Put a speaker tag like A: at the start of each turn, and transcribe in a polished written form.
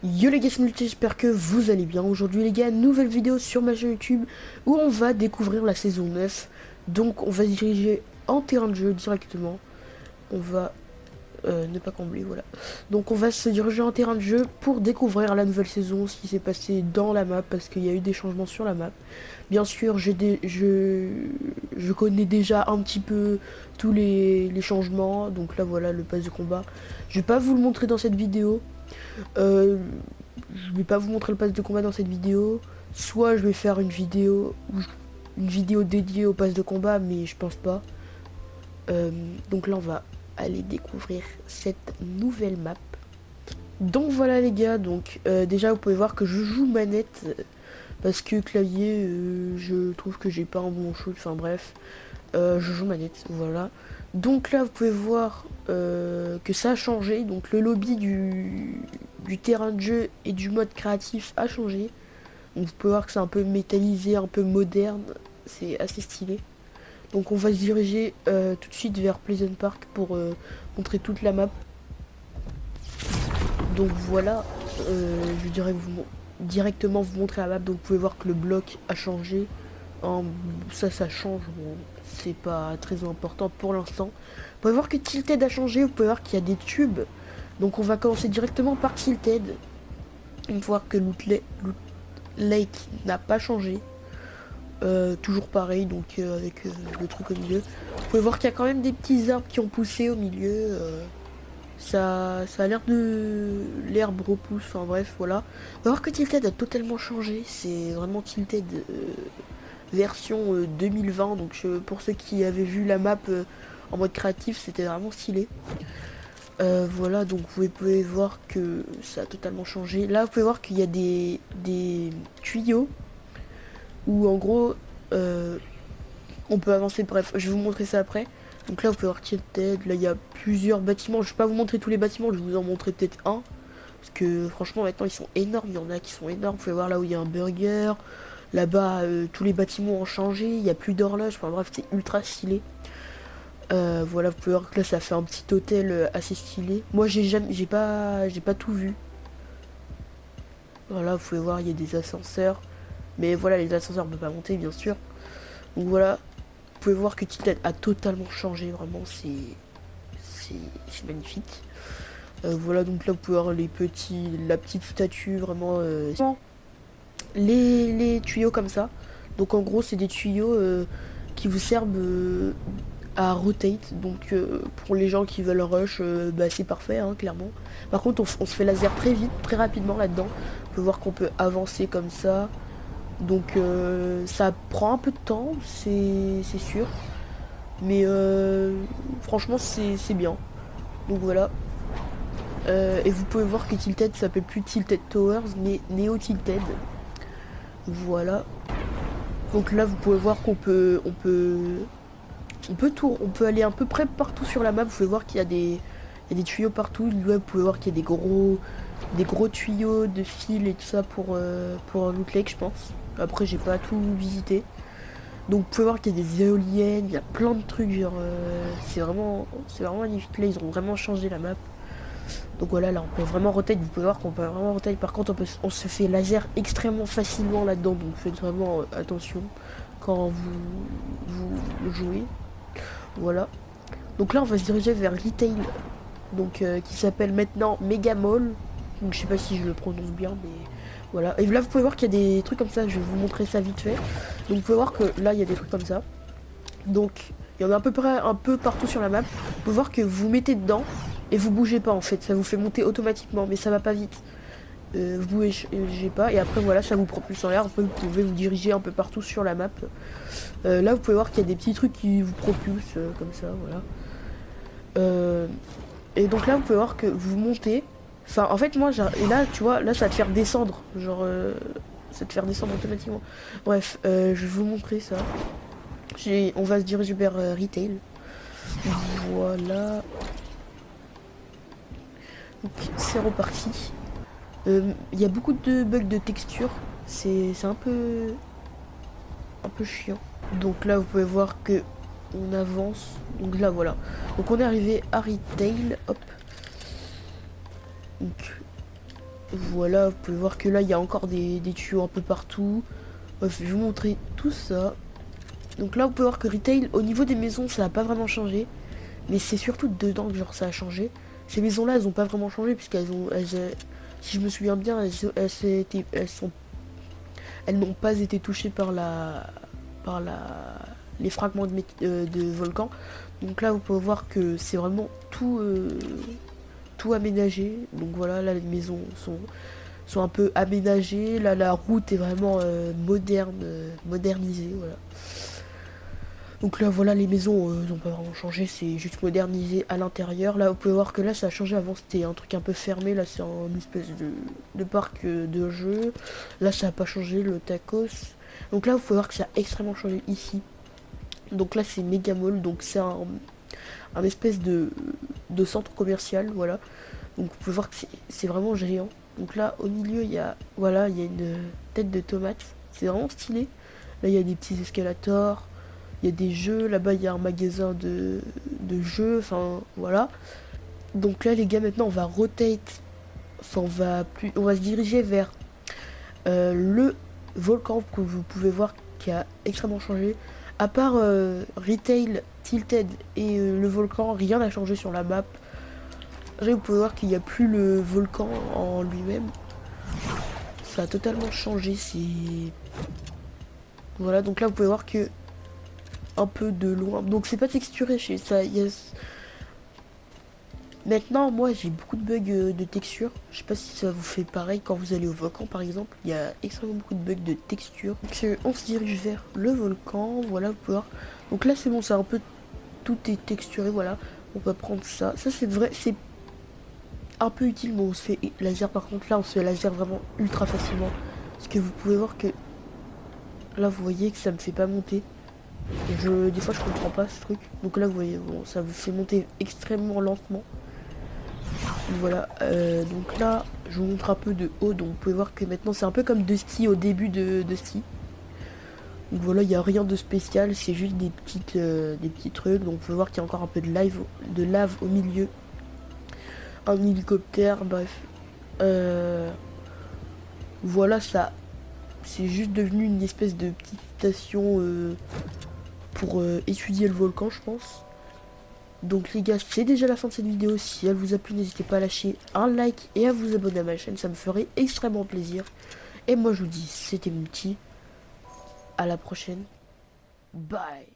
A: Yo les gars, c'est Multi, j'espère que vous allez bien. Aujourd'hui les gars, nouvelle vidéo sur ma chaîne YouTube où on va découvrir la saison 9. Donc on va se diriger en terrain de jeu directement. On va ne pas combler, voilà. Donc on va se diriger en terrain de jeu pour découvrir la nouvelle saison, ce qui s'est passé dans la map, parce qu'il y a eu des changements sur la map. Bien sûr, je connais déjà un petit peu tous les changements. Donc là voilà, le pass de combat. Je vais pas vous le montrer dans cette vidéo. Euh, je vais pas vous montrer le pass de combat dans cette vidéo. Soit je vais faire une vidéo dédiée au pass de combat, mais je pense pas. Donc là on va aller découvrir cette nouvelle map. Donc voilà les gars, donc déjà vous pouvez voir que je joue manette parce que clavier je trouve que j'ai pas un bon shoot, enfin bref. Je joue manette, voilà. Donc là vous pouvez voir que ça a changé, donc le lobby du terrain de jeu et du mode créatif a changé. Donc vous pouvez voir que c'est un peu métallisé, un peu moderne, c'est assez stylé. Donc on va se diriger tout de suite vers Pleasant Park pour montrer toute la map. Donc voilà, je dirais directement vous montrer la map. Donc vous pouvez voir que le bloc a changé. Ça change, bon, c'est pas très important pour l'instant. Vous pouvez voir que Tilted a changé, vous pouvez voir qu'il y a des tubes. Donc on va commencer directement par Tilted. On va voir que Loot Lake n'a pas changé. Toujours pareil, donc avec le truc au milieu. Vous pouvez voir qu'il y a quand même des petits arbres qui ont poussé au milieu. Ça a l'air de... L'herbe repousse, enfin bref, voilà. On va voir que Tilted a totalement changé. C'est vraiment Tilted version 2020. Donc pour ceux qui avaient vu la map en mode créatif, c'était vraiment stylé. Voilà, donc vous pouvez voir que ça a totalement changé. Là, vous pouvez voir qu'il y a des tuyaux où en gros on peut avancer. Bref, je vais vous montrer ça après. Donc là, vous pouvez voir Tilted. Là, il y a plusieurs bâtiments. Je vais pas vous montrer tous les bâtiments, je vais vous en montrer peut-être un. Parce que franchement, maintenant, ils sont énormes. Il y en a qui sont énormes. Vous pouvez voir là où il y a un burger. Là-bas, tous les bâtiments ont changé. Il n'y a plus d'horloge. Enfin bref, c'est ultra stylé. Voilà, vous pouvez voir que là, ça fait un petit hôtel assez stylé. Moi, j'ai pas tout vu. Voilà, vous pouvez voir, il y a des ascenseurs. Mais voilà, les ascenseurs, on peut pas monter, bien sûr. Donc voilà, vous pouvez voir que Tilted a totalement changé. Vraiment, c'est magnifique. Voilà, donc là, vous pouvez voir la petite statue, vraiment. Les tuyaux comme ça. Donc en gros, c'est des tuyaux qui vous servent à rotate. Donc pour les gens qui veulent rush, bah, c'est parfait, hein, clairement. Par contre, on se fait laser très vite, très rapidement là-dedans. On peut voir qu'on peut avancer comme ça. Donc ça prend un peu de temps, c'est sûr. Mais franchement, c'est bien. Donc voilà. Et vous pouvez voir que Tilted s'appelle plus Tilted Towers, mais Neo Tilted. Voilà. Donc là, vous pouvez voir on peut aller à peu près partout sur la map. Vous pouvez voir qu'il y a des tuyaux partout. Là, vous pouvez voir qu'il y a des gros tuyaux de fil et tout ça pour Loot Lake, je pense. Après, j'ai pas tout visité. Donc, vous pouvez voir qu'il y a des éoliennes, il y a plein de trucs. Genre, c'est vraiment magnifique. Là, ils ont vraiment changé la map. Donc voilà, là, on peut vraiment rotate. Vous pouvez voir qu'on peut vraiment rotate. Par contre, on se fait laser extrêmement facilement là-dedans. Donc, faites vraiment attention quand vous jouez. Voilà. Donc là, on va se diriger vers Retail, donc qui s'appelle maintenant Mega Mall. Donc je sais pas si je le prononce bien, mais voilà. Et là, vous pouvez voir qu'il y a des trucs comme ça. Je vais vous montrer ça vite fait. Donc vous pouvez voir que là, il y a des trucs comme ça. Donc il y en a à peu près un peu partout sur la map. Vous pouvez voir que vous mettez dedans et vous bougez pas en fait. Ça vous fait monter automatiquement, mais ça va pas vite. Vous bougez pas et après voilà, ça vous propulse en l'air. Après, vous pouvez vous diriger un peu partout sur la map. Là, vous pouvez voir qu'il y a des petits trucs qui vous propulsent comme ça, voilà. Et donc là, vous pouvez voir que vous montez. Enfin, en fait, et là, tu vois, là, ça va te faire descendre. Genre, ça va te faire descendre automatiquement. Bref, je vais vous montrer ça. On va se diriger vers Retail. Voilà. Donc, c'est reparti. Il y a beaucoup de bugs de texture. C'est un peu chiant. Donc là, vous pouvez voir que on avance. Donc là, voilà. Donc on est arrivé à Retail. Hop. Donc Voilà, vous pouvez voir que là il y a encore des tuyaux un peu partout. Bref, je vais vous montrer tout ça. Donc là vous pouvez voir que retail au niveau des maisons ça n'a pas vraiment changé. Mais c'est surtout dedans que genre ça a changé. Ces maisons là elles ont pas vraiment changé puisqu'elles ont. Si je me souviens bien, elles n'ont pas été touchées par les fragments de volcan. Donc là vous pouvez voir que c'est vraiment tout aménagé. Donc voilà, là les maisons sont un peu aménagées. Là la route est vraiment modernisée. Voilà. Donc là voilà, les maisons n'ont pas vraiment changé, c'est juste modernisé à l'intérieur. Là vous pouvez voir que là ça a changé, avant c'était un truc un peu fermé, là c'est un espèce de parc de jeu. Là ça n'a pas changé, le tacos. Donc là vous pouvez voir que ça a extrêmement changé ici. Donc là c'est Mega Mall, donc c'est un espèce de centre commercial, voilà. Donc vous pouvez voir que c'est vraiment géant. Donc là au milieu il y a, voilà, il y a une tête de tomate, c'est vraiment stylé. Là il y a des petits escalators, il y a des jeux, là-bas il y a un magasin de jeux, enfin voilà. Donc là les gars, maintenant on va rotate, enfin on va se diriger vers le volcan que vous pouvez voir qui a extrêmement changé. À part Retail, Tilted et le volcan, rien n'a changé sur la map. Là vous pouvez voir qu'il n'y a plus le volcan en lui-même. Ça a totalement changé, c'est... Voilà, donc là vous pouvez voir que un peu de loin. Donc c'est pas texturé chez ça. Maintenant, moi j'ai beaucoup de bugs de texture. Je sais pas si ça vous fait pareil quand vous allez au volcan par exemple. Il y a extrêmement beaucoup de bugs de texture. Donc on se dirige vers le volcan. Voilà, vous pouvez voir. Donc là c'est bon, c'est un peu tout est texturé. Voilà, on va prendre ça. Ça c'est vrai, c'est un peu utile. Mais on se fait laser par contre. Là on se fait laser vraiment ultra facilement. Parce que vous pouvez voir que là vous voyez que ça me fait pas monter. Des fois je comprends pas ce truc. Donc là vous voyez, bon, ça vous fait monter extrêmement lentement. Voilà, donc là je vous montre un peu de haut. Donc vous pouvez voir que maintenant c'est un peu comme de ski au début de ski. Donc voilà, il n'y a rien de spécial, c'est juste des petits trucs. Donc vous pouvez voir qu'il y a encore un peu de lave au milieu. Un hélicoptère, bref. Voilà, ça c'est juste devenu une espèce de petite station pour étudier le volcan, je pense. Donc les gars, c'est déjà la fin de cette vidéo. Si elle vous a plu, n'hésitez pas à lâcher un like et à vous abonner à ma chaîne, ça me ferait extrêmement plaisir. Et moi je vous dis, c'était Multi. À la prochaine. Bye.